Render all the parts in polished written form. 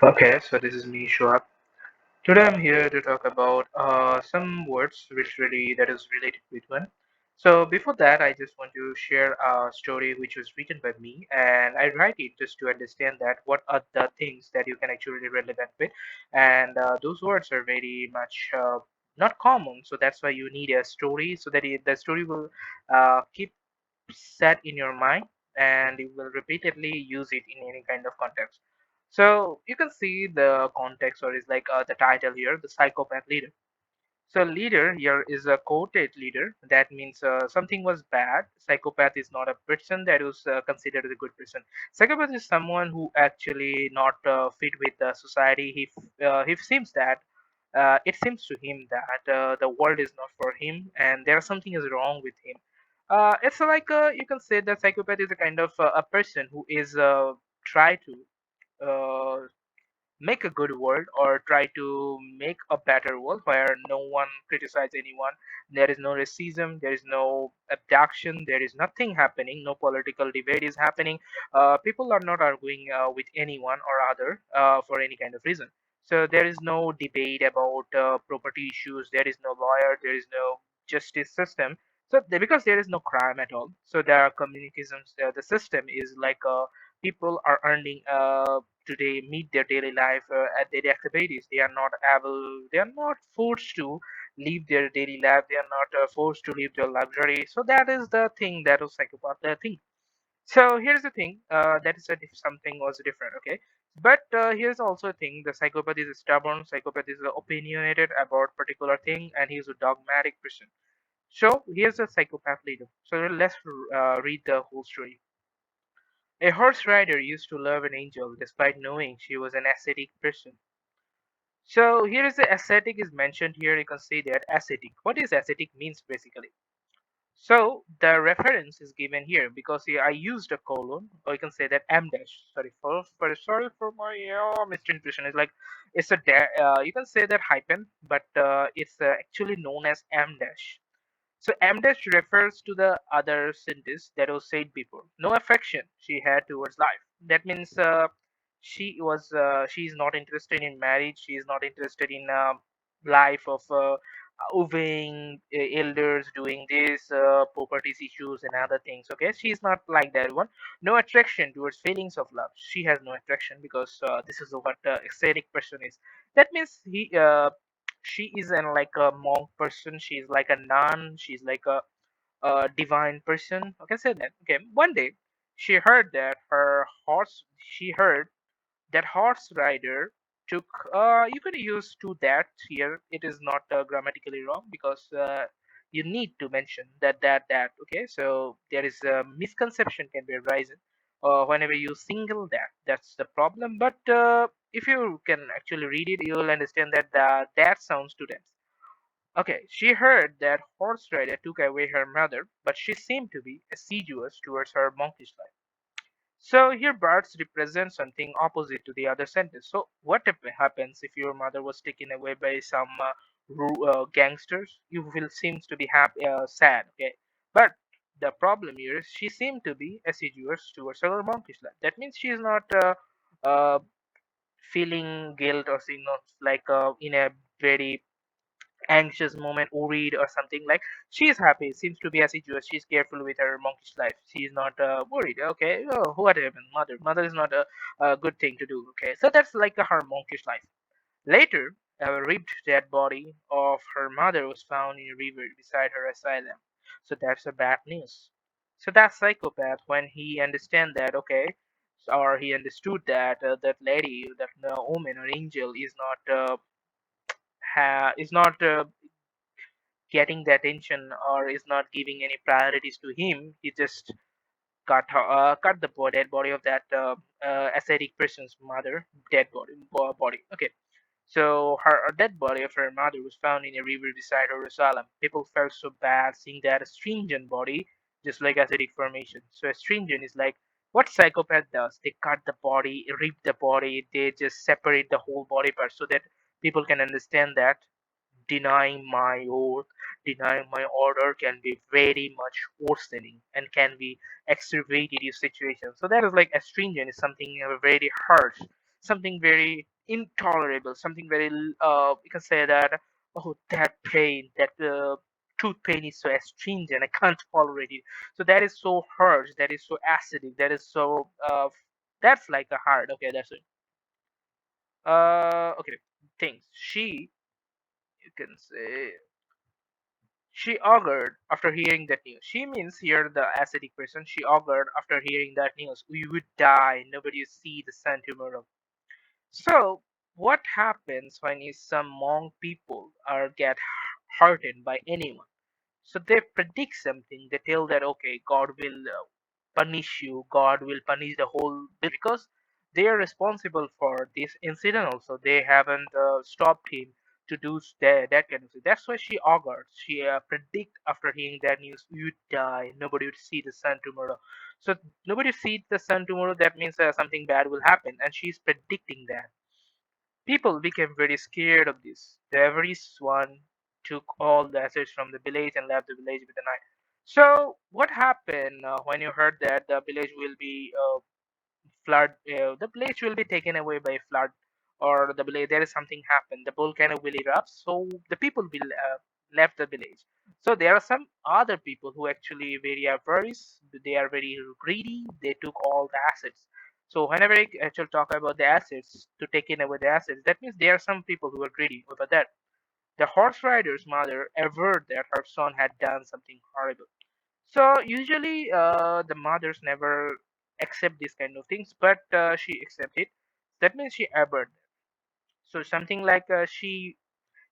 Okay, so this is me, Shoaib. Today I'm here to talk about some words which really that is related with one. So before that, I just want to share a story which was written by me, and I write it just to understand that what are the things that you can actually relevant with, and those words are very much not common. So that's why you need a story so that the story will keep set in your mind and you will repeatedly use it in any kind of context. So you can see the context or is like the title here, the psychopath leader. So leader here is a quoted leader. That means something was bad. Psychopath is not a person that was considered a good person. Psychopath is someone who actually not fit with the society. He seems that it seems to him that the world is not for him and there something is wrong with him. It's like you can say that psychopath is a kind of a person who is try to make a good world or try to make a better world where no one criticize anyone, there is no racism, there is no abduction, there is nothing happening, no political debate is happening, people are not arguing with anyone or other for any kind of reason. So there is no debate about property issues, there is no lawyer, there is no justice system. So because there is no crime at all, so there are communications, the system is like people are earning today meet their daily life at their activities. They are not able, they are not forced to live their daily life. They are not forced to live their luxury. So that is the thing that was psychopath thing. So here's the thing that is if something was different, okay. But here's also a thing: the psychopath is stubborn. Psychopath is opinionated about particular thing, and he's a dogmatic person. So here's a psychopath leader. So let's read the whole story. A horse rider used to love an angel despite knowing she was an ascetic person. So here is the ascetic is mentioned here. You can see that ascetic. What is ascetic means basically. So the reference is given here because here I used a colon, or you can say that m dash. Sorry for my misinterpretation. It's like it's a you can say that hyphen, but it's actually known as m dash. So M dash refers to the other sentence that was said before. No affection she had towards life. That means she is not interested in marriage. She is not interested in life of obeying elders, doing this, properties issues and other things. Okay, she is not like that one. No attraction towards feelings of love. She has no attraction because this is what ecstatic person is. That means she is an like a monk person, she's like a nun, she's like a divine person, I can say that. Okay, one day she heard that horse rider took you could use to that here, it is not grammatically wrong because you need to mention that. Okay, so there is a misconception can be arisen whenever you single that's the problem. But if you can actually read it, you will understand that that sounds to them. Okay, she heard that horse rider took away her mother, but she seemed to be assiduous towards her monkish life. So here birds represent something opposite to the other sentence. So what if happens if your mother was taken away by some gangsters? You will seems to be happy, sad. Okay, but the problem here is she seemed to be assiduous towards her monkish life. That means she is not uh, feeling guilt or she's not like in a very anxious moment, worried or something. Like she is happy, seems to be assiduous, she's careful with her monkish life, she's not worried. Okay, oh, what happened? Mother is not a good thing to do. Okay, so that's like her monkish life. Later, a ripped dead body of her mother was found in a river beside her asylum. So that's a bad news. So that psychopath, when he understand that, okay, or he understood that that lady, that woman or angel is not getting the attention or is not giving any priorities to him. He just cut the dead body of that ascetic person's mother, body. Okay, so her dead body of her mother was found in a river beside Jerusalem. People felt so bad seeing that astringent body, just like acidic formation. So astringent is like what psychopath does. They cut the body, rip the body, they just separate the whole body part so that people can understand that denying my oath, denying my order can be very much worsening and can be exacerbated your situation. So that is like astringent is something very harsh. something very intolerable, something very you can say that, oh, that pain, that tooth pain is so astringent, I can't tolerate it. So that is so harsh, that is so acidic, that is so that's like a hard. Okay, that's it. Okay, things she, you can say, she augured after hearing that news. She means here the acidic person. She augured after hearing that news. We would die. Nobody would see the sun tomorrow. So, what happens when is some monk people are get hurted by anyone? So they predict something. They tell that okay, God will punish you. God will punish the whole because they are responsible for this incident. Also, they haven't stopped him to do that kind of thing. That's why she augured. She predict after hearing that news, you die. Nobody would see the sun tomorrow. So nobody sees the sun tomorrow. That means something bad will happen, and she's predicting that. People became very scared of this. Everyone took all the assets from the village and left the village with the night. So, what happened when you heard that the village will be flood? The village will be taken away by flood, or the village there is something happened. The volcano will erupt, so the people will left the village. So there are some other people who actually very avarice. They are very greedy. They took all the assets. So whenever I actually talk about the assets to taking away the assets, that means there are some people who are greedy over that. The horse rider's mother averred that her son had done something horrible. So usually the mothers never accept these kind of things, but she accepted. That means she averred. So something like she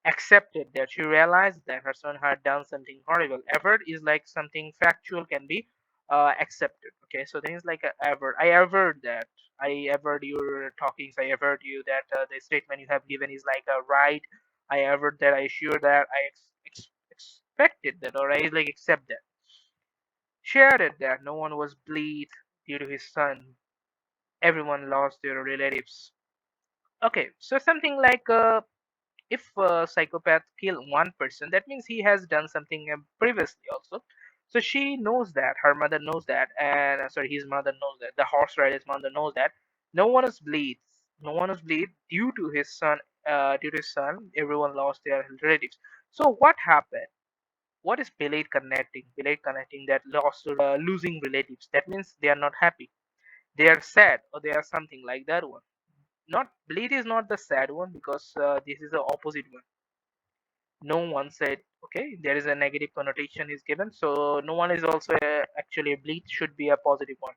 accepted that she realized that her son had done something horrible. Avert is like something factual can be accepted. Okay, so things like avert. I avert that. I avert your talkings. I avert you that the statement you have given is like a right. I avert that. I assure that. I expected that, or I like accept that. She added that no one was bleed due to his son. Everyone lost their relatives. Okay, so something like if a psychopath kill one person, that means he has done something previously also. So she knows that, her mother knows that, and sorry, his mother knows that, the horse rider's mother knows that no one is bleeds, no one is bleed due to his son. Due to his son, everyone lost their relatives. So what happened? What is delayed connecting? Delayed connecting, that lost losing relatives. That means they are not happy. They are sad, or they are something like that one. Not bleed is not the sad one because this is the opposite one. No one said okay, there is a negative connotation is given, so no one is also actually a bleed should be a positive one.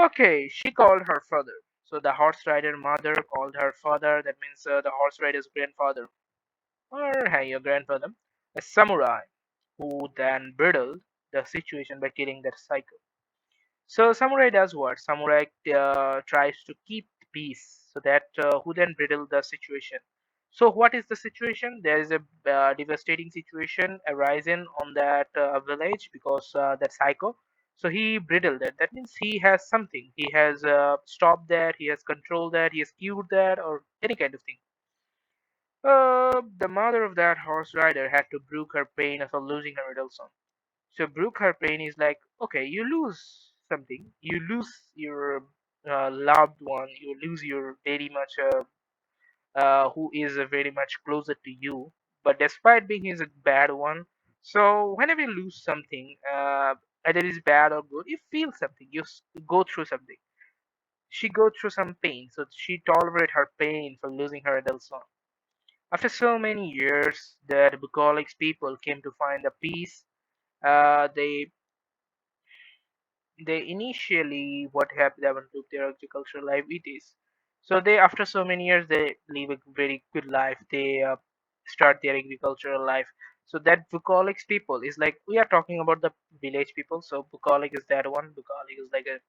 Okay, she called her father. So the horse rider mother called her father. That means the horse rider's grandfather, or hey, your grandfather, a samurai, who then bridled the situation by killing that psycho. So samurai does what? Samurai tries to keep peace, so that who then bridle the situation. So what is the situation? There is a devastating situation arising on that village because that psycho. So he bridled that. That means he has something. He has stopped that. He has controlled that. He has cured that, or any kind of thing. The mother of that horse rider had to brook her pain of losing her little son. So brook her pain is like, okay, you lose something, you lose your loved one, you lose your very much who is very much closer to you. But despite being is a bad one, so whenever you lose something, either it's bad or good, you feel something, go through something. She go through some pain, so she tolerate her pain for losing her adult son. After so many years, the bucolics people came to find a peace. They initially what happened they want to their agricultural life it is. So they after so many years they live a very good life. They start their agricultural life. So that bucolics people is like we are talking about the village people. So bucolic is that one. Bucolic is like a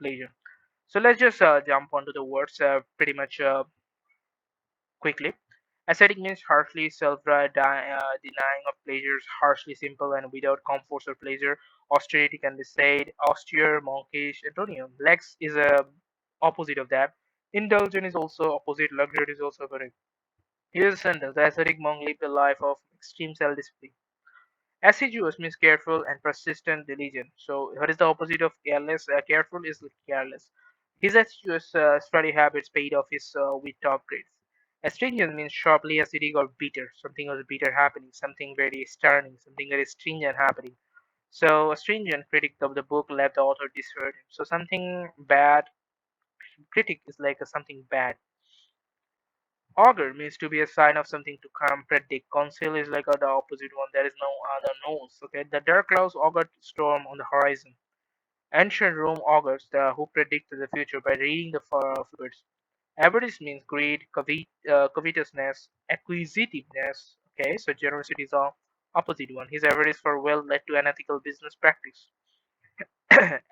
pleasure. So let's just jump onto the words pretty much quickly. Ascetic means harshly self-denying of pleasures, harshly simple and without comforts or pleasure. Austerity can be said, austere, monkish, antonium. Lex is a opposite of that. Indulgent is also opposite, luxury is also opposite. Here's a sentence. The ascetic monk lived a life of extreme self-discipline. Assiduous means careful and persistent diligent. So what is the opposite of careless? Careful is careless. His assiduous study habits paid off his with top grades. Astringent means sharply acidic or bitter. Something was bitter happening, something very stern, something very stringent happening. So a stringent critic of the book left the author disheartened. So something bad, critic is like a something bad. Augur means to be a sign of something to come, predict. Conceal is like the opposite one. There is no other knows. Okay, the dark clouds augured storm on the horizon. Ancient Rome augurs who predicted the future by reading the figures. Avarice means greed, covetousness, acquisitiveness. Okay, so generosity is the opposite one. His avarice for wealth led to unethical business practice.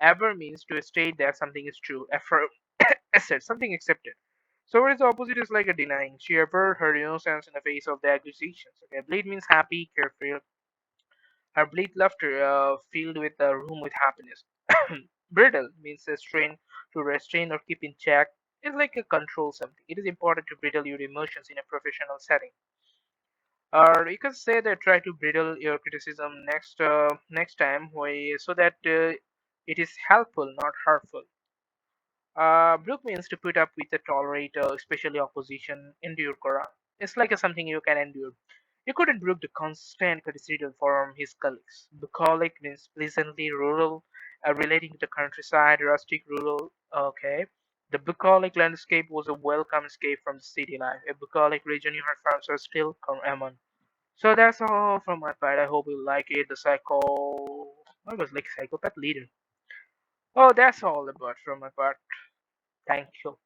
Aver means to state that something is true. Affirm, assert, something accepted. So whereas the opposite is like a denying. She averred her innocence in the face of the accusations. Okay, bleed means happy, carefree. Her bleak laughter filled with the room with happiness. Brittle means to restrain or keep in check. It's like a control something. It is important to bridle your emotions in a professional setting. Or you can say that try to bridle your criticism next time so that it is helpful, not hurtful. Brook means to put up with the tolerate, especially opposition, endure Quran. It's like a something you can endure. You couldn't brook the constant criticism from his colleagues. Bucolic means pleasantly rural, relating to the countryside, rustic, rural. Okay. The bucolic landscape was a welcome escape from the city life. A bucolic region you had farms are still common. So that's all from my part. I hope you like it. I was like psychopath leader. Oh, that's all about from my part. Thank you.